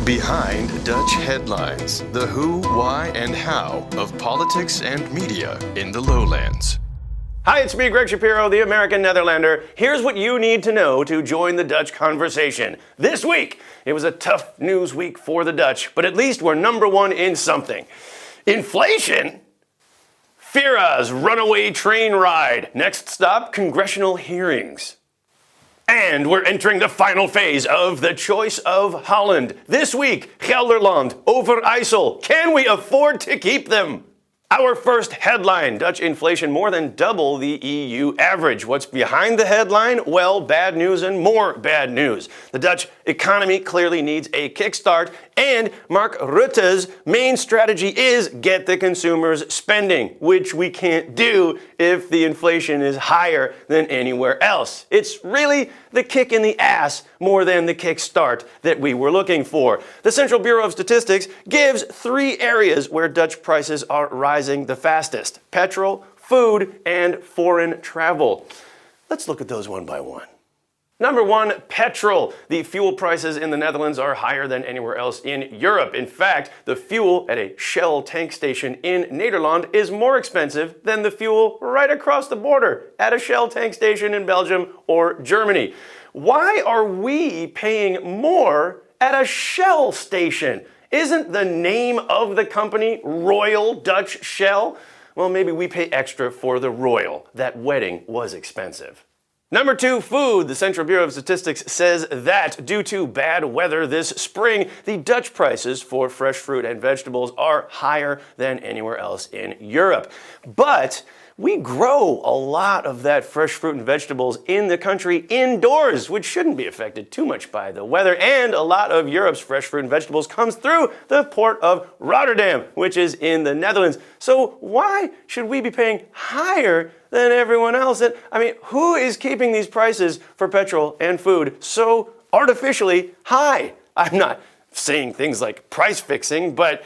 Behind Dutch headlines, the who, why, and how of politics and media in the lowlands. Hi, it's me, Greg Shapiro, the American Netherlander. Here's what you need to know to join the Dutch conversation. This week, it was a tough news week for the Dutch, but at least we're number one in something. Inflation? Vera's runaway train ride. Next stop, congressional hearings. And we're entering the final phase of the Choice of Holland. This week, Gelderland, Overijsel. Can we afford to keep them? Our first headline, Dutch inflation more than double the EU average. What's behind the headline? Well, bad news and more bad news. The Dutch economy clearly needs a kickstart, and Mark Rutte's main strategy is get the consumers spending, which we can't do if the inflation is higher than anywhere else. It's really the kick in the ass more than the kickstart that we were looking for. The Central Bureau of Statistics gives 3 areas where Dutch prices are rising the fastest: petrol, food, and foreign travel. Let's look at those one by one. Number 1, petrol. The fuel prices in the Netherlands are higher than anywhere else in Europe. In fact, the fuel at a Shell tank station in Nederland is more expensive than the fuel right across the border at a Shell tank station in Belgium or Germany. Why are we paying more at a Shell station? Isn't the name of the company Royal Dutch Shell? Well, maybe we pay extra for the Royal. That wedding was expensive. Number 2, food. The Central Bureau of Statistics says that due to bad weather this spring, the Dutch prices for fresh fruit and vegetables are higher than anywhere else in Europe. But we grow a lot of that fresh fruit and vegetables in the country indoors, which shouldn't be affected too much by the weather. And a lot of Europe's fresh fruit and vegetables comes through the port of Rotterdam, which is in the Netherlands. So why should we be paying higher than everyone else? And I mean, who is keeping these prices for petrol and food so artificially high? I'm not saying things like price fixing, but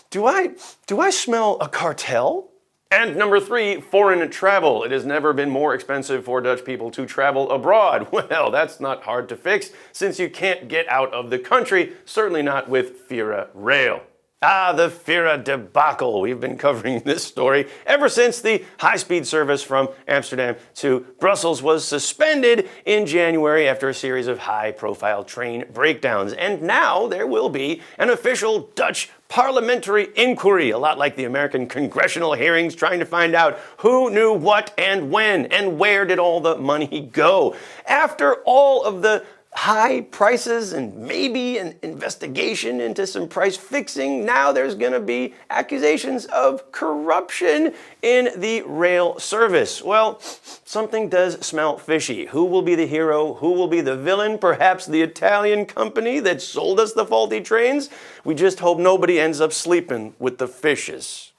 do I smell a cartel? And number 3, foreign travel. It has never been more expensive for Dutch people to travel abroad. Well, that's not hard to fix since you can't get out of the country, certainly not with Vera Rail. The Vera debacle. We've been covering this story ever since the high-speed service from Amsterdam to Brussels was suspended in January after a series of high-profile train breakdowns. And now there will be an official Dutch parliamentary inquiry, a lot like the American congressional hearings, trying to find out who knew what and when, and where did all the money go. After all of the high prices and maybe an investigation into some price fixing, now there's going to be accusations of corruption in the rail service. Well, something does smell fishy. Who will be the hero? Who will be the villain? Perhaps the Italian company that sold us the faulty trains? We just hope nobody ends up sleeping with the fishes.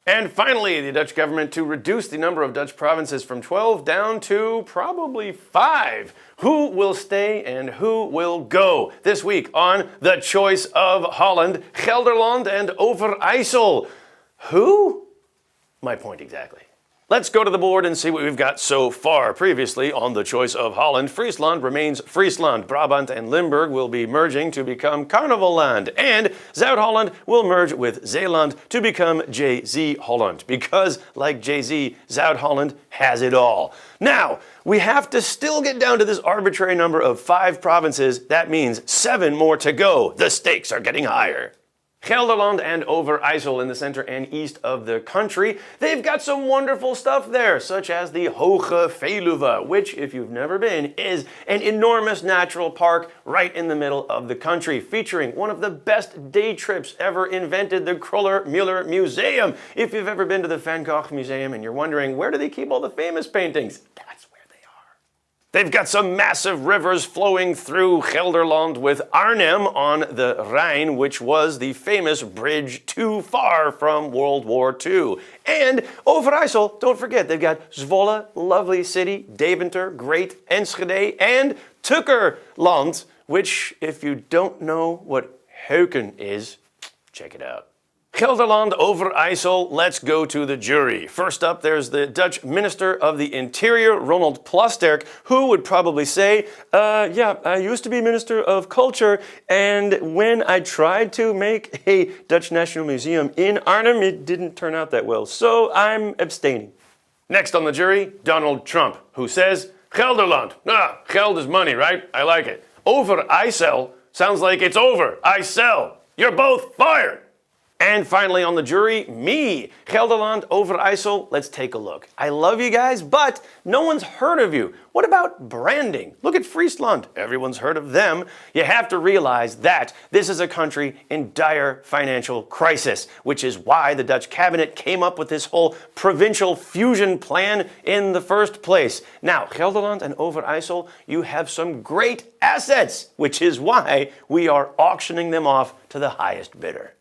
And finally, the Dutch government to reduce the number of Dutch provinces from 12 down to probably 5. Who will stay and who will go? This week on The Choice of Holland, Gelderland and Overijssel. Who? My point exactly. Let's go to the board and see what we've got so far. Previously on The Choice of Holland, Friesland remains Friesland. Brabant and Limburg will be merging to become Carnavalland. And Zuid-Holland will merge with Zeeland to become JZ Holland. Because, like JZ, Zuid-Holland has it all. Now, we have to still get down to this arbitrary number of 5 provinces. That means 7 more to go. The stakes are getting higher. Gelderland and Overijssel in the center and east of the country. They've got some wonderful stuff there, such as the Hoge Veluwe, which, if you've never been, is an enormous natural park right in the middle of the country, featuring one of the best day trips ever invented, the Kröller-Müller Museum. If you've ever been to the Van Gogh Museum and you're wondering, where do they keep all the famous paintings? That's where they are. They've got some massive rivers flowing through Gelderland with Arnhem on the Rhine, which was the famous bridge too far from World War II. And Overijssel, don't forget, they've got Zwolle, lovely city, Deventer, great, Enschede, and Tukkerland, which, if you don't know what Heuken is, check it out. Gelderland, Overijsel, let's go to the jury. First up, there's the Dutch Minister of the Interior, Ronald Plasterk, who would probably say, yeah, I used to be Minister of Culture, and when I tried to make a Dutch National Museum in Arnhem, it didn't turn out that well, so I'm abstaining. Next on the jury, Donald Trump, who says, Gelderland. Geld is money, right? I like it. Overijsel sounds like it's over. I sell. You're both fired. And finally on the jury, me, Gelderland, Overijssel. Let's take a look. I love you guys, but no one's heard of you. What about branding? Look at Friesland. Everyone's heard of them. You have to realize that this is a country in dire financial crisis, which is why the Dutch cabinet came up with this whole provincial fusion plan in the first place. Now, Gelderland and Overijssel, you have some great assets, which is why we are auctioning them off to the highest bidder.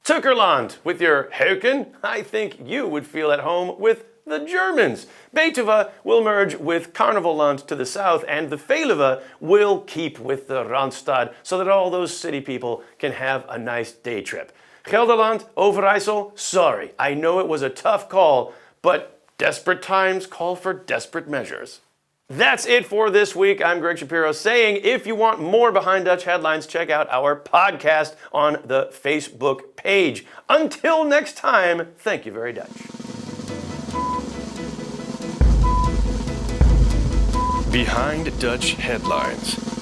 Tuckerland, with your Heuken, I think you would feel at home with the Germans. Betuwe will merge with Carnivalland to the south, and the Veluwe will keep with the Randstad so that all those city people can have a nice day trip. Gelderland, Overijssel, sorry, I know it was a tough call, but desperate times call for desperate measures. That's it for this week. I'm Greg Shapiro saying if you want more Behind Dutch Headlines, check out our podcast on the Facebook page. Until next time, thank you very Dutch. Behind Dutch Headlines.